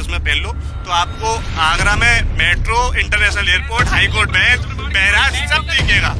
चश्मे पहन लो तो आपको आगरा में metro, international airport, high court bank, barrage सब दिखेगा,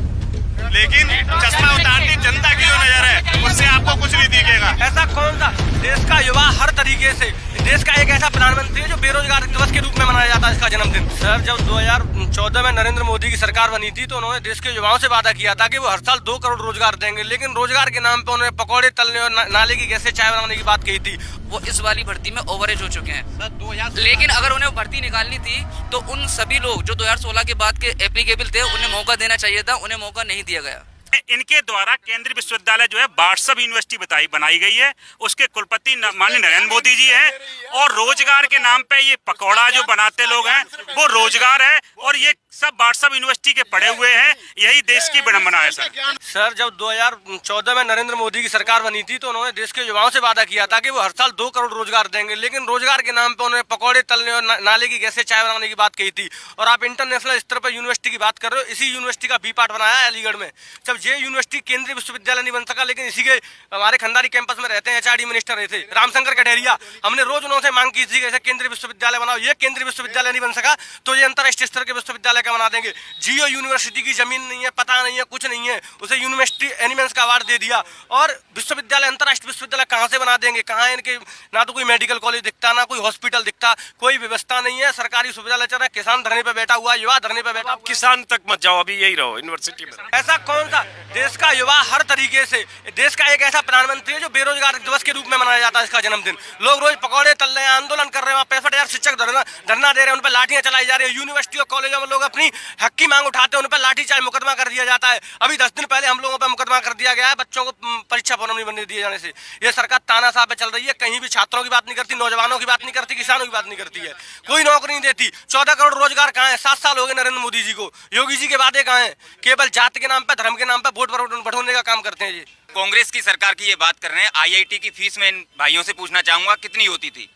लेकिन चश्मा उतारती जनता की जो नजर है उससे आपको कुछ नहीं दिखेगा। ऐसा कौन सा देश का युवा हर तरीके से, देश का एक ऐसा प्रधानमंत्री है जो बेरोजगार दिवस के रूप में मनाया जाता है इसका जन्मदिन। सर, जब 2014 में नरेंद्र मोदी की सरकार बनी थी तो उन्होंने देश के युवाओं से वादा किया था कि वो हर साल 2 करोड़ रोजगार देंगे, लेकिन रोजगार के नाम पे उन्होंने पकौड़े तलने और नाले की गैस से चाय बनाने की बात कही थी। वो इस वाली भर्ती में ओवरेज हो चुके हैं, लेकिन अगर उन्हें भर्ती निकालनी थी तो उन सभी लोग जो 2016 के बाद के एप्लीकेबल थे उन्हें मौका देना चाहिए था, उन्हें मौका नहीं दिया गया। इनके द्वारा केंद्रीय विश्वविद्यालय जो है व्हाट्सएप यूनिवर्सिटी बनाई गई है, उसके कुलपति माननीय नरेंद्र मोदी जी हैं, और रोजगार के नाम पे ये पकौड़ा जो बनाते लोग हैं वो रोजगार है, और ये सब व्हाट्सएप यूनिवर्सिटी के पढ़े हुए हैं, यही देश की विडंबना है। सर, जब 2014 में नरेंद्र मोदी की सरकार बनी थी तो उन्होंने देश के युवाओं से वादा किया था कि वो हर साल 2 करोड़ रोजगार देंगे, लेकिन रोजगार के नाम पे उन्होंने पकौड़े तलने और नाले की गैस से चाय बनाने की बात कही थी। और आप इंटरनेशनल स्तर पर यूनिवर्सिटी की बात कर रहे हो, इसी यूनिवर्सिटी का बी पार्ट बनाया है अलीगढ़ में। जब ये यूनिवर्सिटी केंद्रीय विश्वविद्यालय नहीं बन सका, लेकिन इसी के हमारे खंडारी कैंपस में रहते हैं एचआरडी मिनिस्टर रहे थे रामशंकर कठेरिया, हमने रोज उनसे मांग की थी कि केंद्रीय विश्वविद्यालय बनाओ। ये केंद्रीय विश्वविद्यालय नहीं बन सका तो ये अंतर्राष्ट्रीय स्तर के विश्वविद्यालय का बना देंगे। जियो यूनिवर्सिटी की जमीन नहीं है, पता नहीं है, कुछ नहीं है, उसे यूनिवर्सिटी एनिमेंस का अवार्ड दे दिया। और विश्वविद्यालय, अंतर्राष्ट्रीय विश्वविद्यालय कहाँ से बना देंगे? कहाँ इनके ना तो कोई मेडिकल कॉलेज दिखता, ना कोई हॉस्पिटल दिखता, कोई व्यवस्था नहीं है। सरकारी विश्वविद्यालय चल रहा है, किसान धरने पे बैठा हुआ, युवा धरने पे बैठा। आप किसान तक मत जाओ, अभी यही रहो यूनिवर्सिटी में। ऐसा कौन सा देश का युवा हर तरीके से, देश का एक ऐसा प्रधानमंत्री है जो बेरोजगार दिवस के रूप में मनाया जाता है इसका जन्मदिन। लोग रोज पकौड़े तल रहे हैं, आंदोलन कर रहे हैं, 65,000 शिक्षक धरना दे रहे हैं, उन पर लाठियां चलाई जा रही है। यूनिवर्सिटी और कॉलेजों में लोग अपनी हक की मांग उठाते हैं, उन पर लाठी चाहे मुकदमा कर दिया जाता है। अभी 10 दिन पहले हम लोगों पर मुकदमा कर दिया गया है बच्चों को परीक्षा फॉर्म नहीं बनने दिए जाने से। ये सरकार तानाशाह पे चल रही है, कहीं भी छात्रों की बात नहीं करती, नौजवानों की बात नहीं करती, किसानों की बात नहीं करती है, कोई नौकरी नहीं देती। 14 करोड़ रोजगार कहाँ है? 7 साल हो गए नरेंद्र मोदी जी को, योगी जी के वादे कहाँ हैं? केवल जाति के नाम पे, धर्म के नाम पे वोट बटोरने का काम करते हैं जी। कांग्रेस की सरकार की ये बात कर रहे हैं। आईआईटी की फीस में इन भाइयों से पूछना चाहूंगा कितनी होती थी?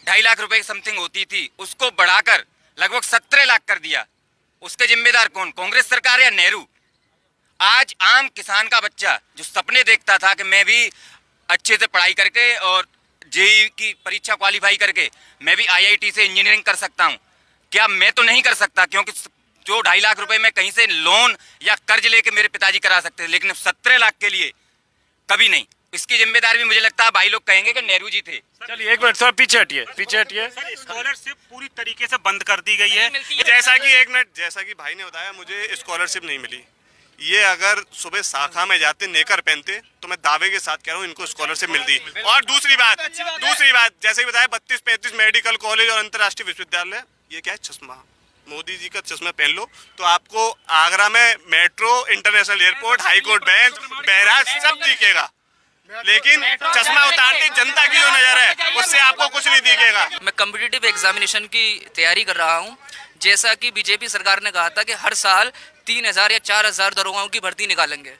2.5 लाख रुपए समथिंग होती थी, उसको बढ़ाकर लगभग 17 लाख कर दिया। उसके जिम्मेदार कौन? कांग्रेस सरकार या नेहरू? आज आम किसान का बच्चा जो सपने देखता था कि मैं भी अच्छे से पढ़ाई करके और जेईई की परीक्षा क्वालिफाई करके मैं भी आईआईटी से इंजीनियरिंग कर सकता हूं, क्या मैं तो नहीं कर सकता? क्योंकि जो 2.5 लाख रुपए में कहीं से लोन या कर्ज लेके मेरे पिताजी करा सकते थे, लेकिन 17 लाख के लिए कभी नहीं। इसकी जिम्मेदारी भी मुझे लगता है भाई लोग कहेंगे कि नेहरू जी थे। चलिए एक मिनट, थोड़ा पीछे हटिए, पीछे हटिए। स्कॉलरशिप पूरी तरीके से बंद कर दी गई है। जैसा कि एक मिनट, जैसा कि भाई ने बताया, मुझे स्कॉलरशिप नहीं मिली। ये अगर सुबह शाखा में जाते, नेकर पहनते, तो मैं दावे के साथ कह रहा हूँ इनको स्कॉलरशिप मिलती। और दूसरी बात जैसे कि बताया 32-35 मेडिकल कॉलेज और अंतर्राष्ट्रीय विश्वविद्यालय, ये क्या है? चश्मा। मोदी जी का चश्मा पहन लो तो आपको आगरा में metro, international airport, high court bank, barrage सब दिखेगा, लेकिन चश्मा उतारती जनता की जो नजर है उससे आपको कुछ नहीं दिखेगा। मैं कॉम्पिटिटिव एग्जामिनेशन की तैयारी कर रहा हूं। जैसा कि बीजेपी सरकार ने कहा था कि हर साल 3,000 या 4,000 दरोगाओं की भर्ती निकालेंगे।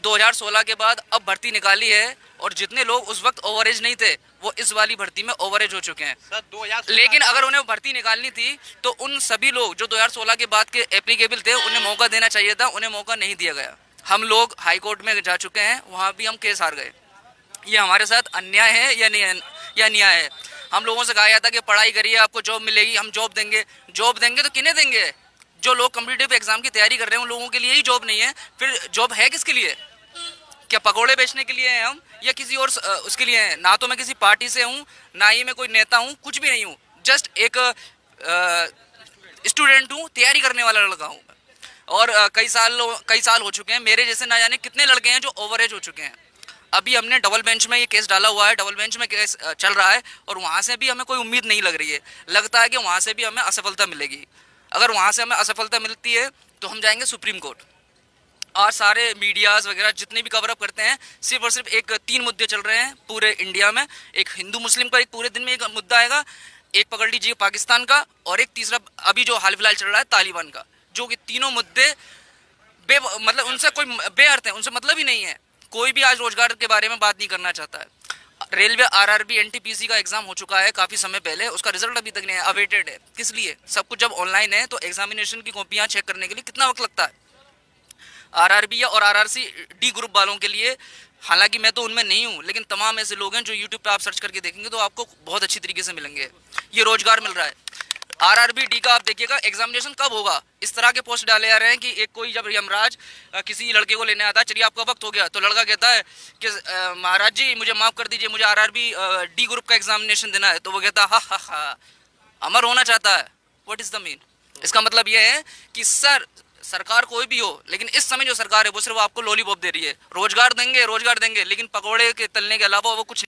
2016 के बाद अब भर्ती निकाली है, और जितने लोग उस वक्त ओवरेज नहीं थे वो इस वाली भर्ती में ओवरेज हो चुके हैं। लेकिन अगर उन्हें भर्ती निकालनी थी तो उन सभी लोग जो 2016 के बाद के एप्लीकेबल थे उन्हें मौका देना चाहिए था, उन्हें मौका नहीं दिया गया। हम लोग हाई कोर्ट में जा चुके हैं, वहाँ भी हम केस हार गए। ये हमारे साथ अन्याय है या न्याय है? हम लोगों से कहा जाता कि पढ़ाई करिए, आपको जॉब मिलेगी, हम जॉब देंगे। जॉब देंगे तो किन्हें देंगे? जो लोग कॉम्पिटिटिव एग्जाम की तैयारी कर रहे हैं उन लोगों के लिए ही जॉब नहीं है। फिर जॉब है किसके लिए? क्या पकौड़े बेचने के लिए हैं हम, या किसी और उसके लिए हैं? ना तो मैं किसी पार्टी से हूँ, ना ही मैं कोई नेता हूँ, कुछ भी नहीं हूँ। जस्ट एक स्टूडेंट हूँ, तैयारी करने वाला लड़का हूँ। और कई साल हो चुके हैं, मेरे जैसे ना जाने कितने लड़के हैं जो ओवरेज हो चुके हैं। अभी हमने डबल बेंच में ये केस डाला हुआ है, डबल बेंच में केस चल रहा है, और वहाँ से भी हमें कोई उम्मीद नहीं लग रही है। लगता है कि वहाँ से भी हमें असफलता मिलेगी। अगर वहाँ से हमें असफलता मिलती है तो हम जाएंगे सुप्रीम कोर्ट। और सारे मीडियाज़ वगैरह जितने भी कवरअप करते हैं, सिर्फ और सिर्फ एक 3 मुद्दे चल रहे हैं पूरे इंडिया में। एक हिंदू मुस्लिम का एक पूरे दिन में एक मुद्दा आएगा, एक पकड़ लीजिए पाकिस्तान का, और एक तीसरा अभी जो हाल फिलहाल चल रहा है तालिबान का। जो कि तीनों मुद्दे मतलब उनसे कोई बेअर्थ है, उनसे मतलब ही नहीं है। कोई भी आज रोजगार के बारे में बात नहीं करना चाहता है। रेलवे आरआरबी एनटीपीसी का एग्जाम हो चुका है काफ़ी समय पहले, उसका रिजल्ट अभी तक नहीं है, अवेटेड है। किस लिए? सब कुछ जब ऑनलाइन है तो एग्जामिनेशन की कॉपियाँ चेक करने के लिए कितना वक्त लगता है? आरआरबी और आरआरसी डी ग्रुप वालों के लिए, हालांकि मैं तो उनमें नहीं हूं, लेकिन तमाम ऐसे लोग हैं जो यूट्यूब पे आप सर्च करके देखेंगे तो आपको बहुत अच्छी तरीके से मिलेंगे। ये रोजगार मिल रहा है। आरआरबी डी का आप देखिएगा एग्जामिनेशन कब होगा, इस तरह के पोस्ट डाले जा रहे हैं कि एक कोई जब यमराज किसी लड़के को लेने आता है, चलिए आपका वक्त हो गया, तो लड़का कहता है कि महाराज जी मुझे माफ़ कर दीजिए, मुझे आरआरबी डी ग्रुप का एग्जामिनेशन देना है, तो वो कहता है हा हा हा, अमर होना चाहता है। What is the mean? इसका मतलब ये है कि सर सरकार कोई भी हो, लेकिन इस समय जो सरकार है वो सिर्फ आपको लॉलीपॉप दे रही है, रोजगार देंगे, लेकिन पकौड़े के तलने के अलावा वो कुछ